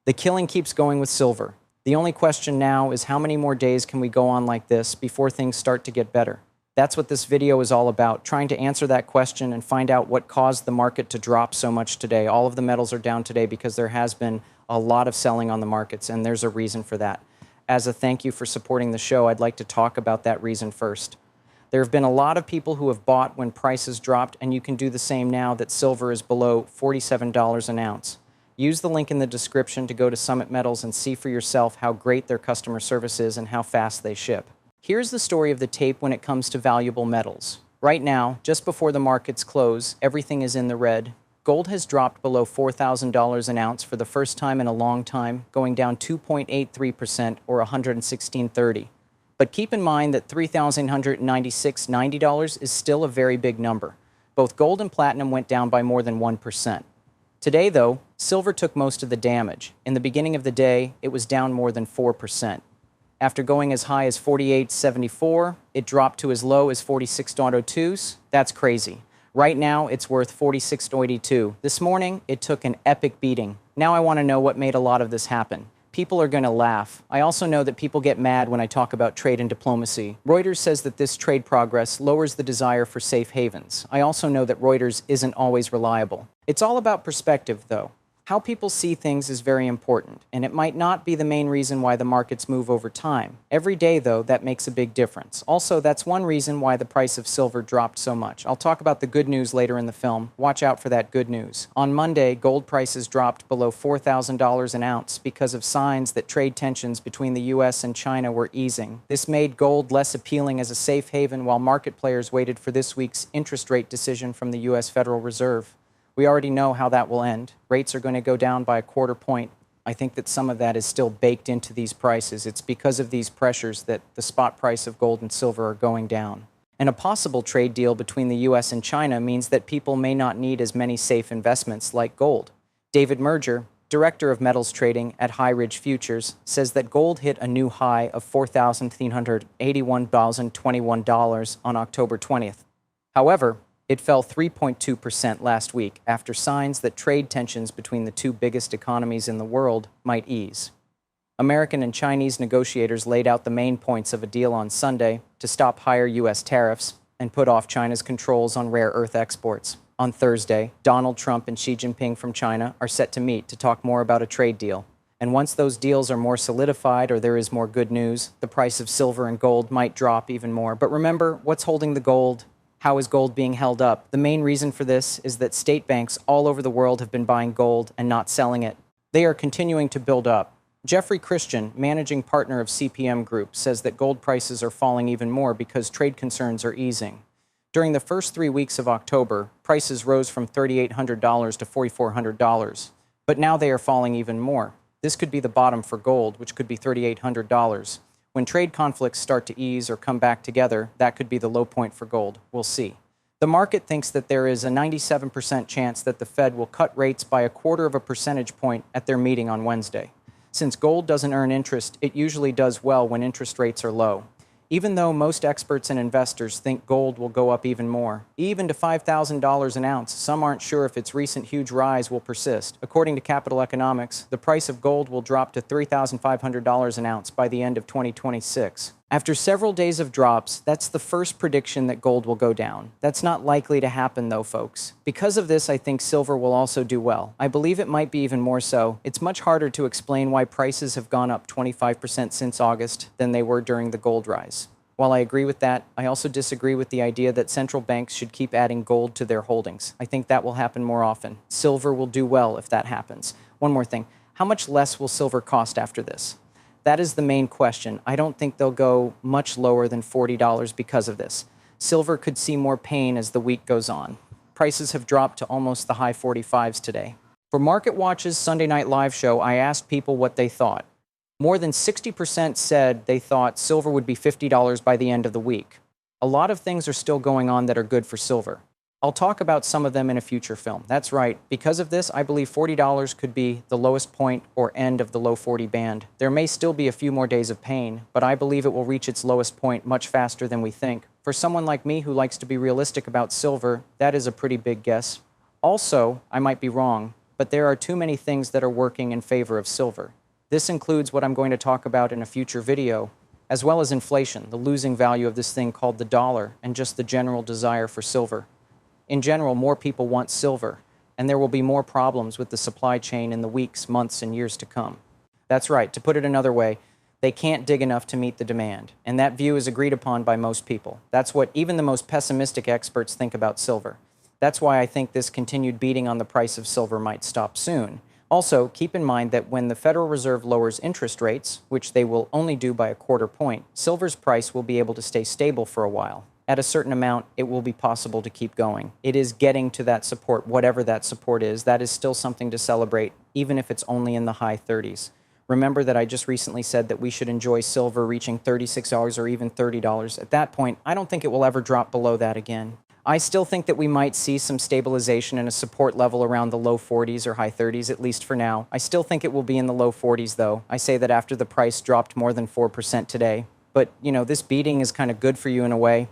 The killing keeps going with silver. The only question now is how many more days can we go on like this before things start to get better? That's what this video is all about, trying to answer that question and find out what caused the market to drop so much today. All of the metals are down today because there has been a lot of selling on the markets, and there's a reason for that. As a thank you for supporting the show, I'd like to talk about that reason first. There have been a lot of people who have bought when prices dropped, and you can do the same now that silver is below $47 an ounce. Use the link in the description to go to Summit Metals and see for yourself how great their customer service is and how fast they ship. Here's the story of the tape when it comes to valuable metals. Right now, just before the markets close, everything is in the red. Gold has dropped below $4,000 an ounce for the first time in a long time, going down 2.83% or $116.30. But keep in mind that $3,196.90 is still a very big number. Both gold and platinum went down by more than 1%. Today, though, silver took most of the damage. In the beginning of the day, it was down more than 4%. After going as high as 48.74, it dropped to as low as 46.02s. That's crazy. Right now, it's worth 46.82. This morning, it took an epic beating. Now I want to know what made a lot of this happen. People are going to laugh. I also know that people get mad when I talk about trade and diplomacy. Reuters says that this trade progress lowers the desire for safe havens. I also know that Reuters isn't always reliable. It's all about perspective, though. How people see things is very important, and it might not be the main reason why the markets move over time. Every day, though, that makes a big difference. Also, that's one reason why the price of silver dropped so much. I'll talk about the good news later in the film. Watch out for that good news. On Monday, gold prices dropped below $4,000 an ounce because of signs that trade tensions between the U.S. and China were easing. This made gold less appealing as a safe haven while market players waited for this week's interest rate decision from the U.S. Federal Reserve. We already know how that will end. Rates are going to go down by a quarter point. I think that some of that is still baked into these prices. It's because of these pressures that the spot price of gold and silver are going down. And a possible trade deal between the U.S. and China means that people may not need as many safe investments like gold. David Merger, director of metals trading at High Ridge Futures, says that gold hit a new high of $4,381.21 on October 20th. However, it fell 3.2% last week after signs that trade tensions between the two biggest economies in the world might ease. American and Chinese negotiators laid out the main points of a deal on Sunday to stop higher U.S. tariffs and put off China's controls on rare earth exports. On Thursday, Donald Trump and Xi Jinping from China are set to meet to talk more about a trade deal. And once those deals are more solidified or there is more good news, the price of silver and gold might drop even more. But remember, what's holding the gold? How is gold being held up? The main reason for this is that state banks all over the world have been buying gold and not selling it. They are continuing to build up. Jeffrey Christian, managing partner of CPM Group, says that gold prices are falling even more because trade concerns are easing. During the first 3 weeks of October, prices rose from $3,800 to $4,400, but now they are falling even more. This could be the bottom for gold, which could be $3,800. When trade conflicts start to ease or come back together, that could be the low point for gold. We'll see. The market thinks that there is a 97% chance that the Fed will cut rates by a quarter of a percentage point at their meeting on Wednesday. Since gold doesn't earn interest, it usually does well when interest rates are low. Even though most experts and investors think gold will go up even more, even to $5,000 an ounce, some aren't sure if its recent huge rise will persist. According to Capital Economics, the price of gold will drop to $3,500 an ounce by the end of 2026. After several days of drops, that's the first prediction that gold will go down. That's not likely to happen though, folks. Because of this, I think silver will also do well. I believe it might be even more so. It's much harder to explain why prices have gone up 25% since August than they were during the gold rise. While I agree with that, I also disagree with the idea that central banks should keep adding gold to their holdings. I think that will happen more often. Silver will do well if that happens. One more thing. How much less will silver cost after this? That is the main question. I don't think they'll go much lower than $40 because of this. Silver could see more pain as the week goes on. Prices have dropped to almost the high 45s today. For Market Watch's Sunday Night Live show, I asked people what they thought. More than 60% said they thought silver would be $50 by the end of the week. A lot of things are still going on that are good for silver. I'll talk about some of them in a future film. That's right. Because of this, I believe $40 could be the lowest point or end of the low 40 band. There may still be a few more days of pain, but I believe it will reach its lowest point much faster than we think. For someone like me who likes to be realistic about silver, that is a pretty big guess. Also, I might be wrong. but there are too many things that are working in favor of silver. This includes what I'm going to talk about in a future video, as well as inflation, the losing value of this thing called the dollar, and just the general desire for silver. In general, more people want silver, and there will be more problems with the supply chain in the weeks, months, and years to come. That's right, to put it another way, they can't dig enough to meet the demand, and that view is agreed upon by most people. That's what even the most pessimistic experts think about silver. That's why I think this continued beating on the price of silver might stop soon. Also, keep in mind that when the Federal Reserve lowers interest rates, which they will only do by a quarter point, silver's price will be able to stay stable for a while. At a certain amount, it will be possible to keep going. It is getting to that support, whatever that support is. That is still something to celebrate, even if it's only in the high 30s. Remember that I just recently said that we should enjoy silver reaching $36 or even $30. At that point, I don't think it will ever drop below that again. I still think that we might see some stabilization and a support level around the low 40s or high 30s, at least for now. I still think it will be in the low 40s, though. I say that after the price dropped more than 4% today. But, this beating is kind of good for you in a way.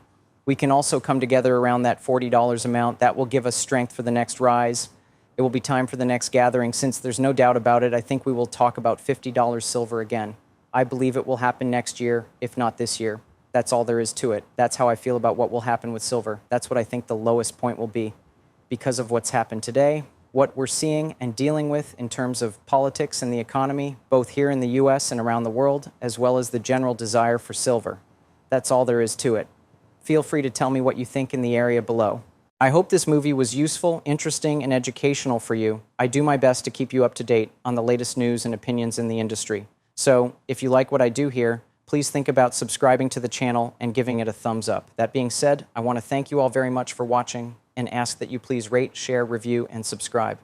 We can also come together around that $40 amount. That will give us strength for the next rise. It will be time for the next gathering. Since there's no doubt about it, I think we will talk about $50 silver again. I believe it will happen next year, if not this year. That's all there is to it. That's how I feel about what will happen with silver. That's what I think the lowest point will be. Because of what's happened today, what we're seeing and dealing with in terms of politics and the economy, both here in the US and around the world, as well as the general desire for silver. That's all there is to it. Feel free to tell me what you think in the area below. I hope this movie was useful, interesting, and educational for you. I do my best to keep you up to date on the latest news and opinions in the industry. So, if you like what I do here, please think about subscribing to the channel and giving it a thumbs up. That being said, I want to thank you all very much for watching and ask that you please rate, share, review, and subscribe.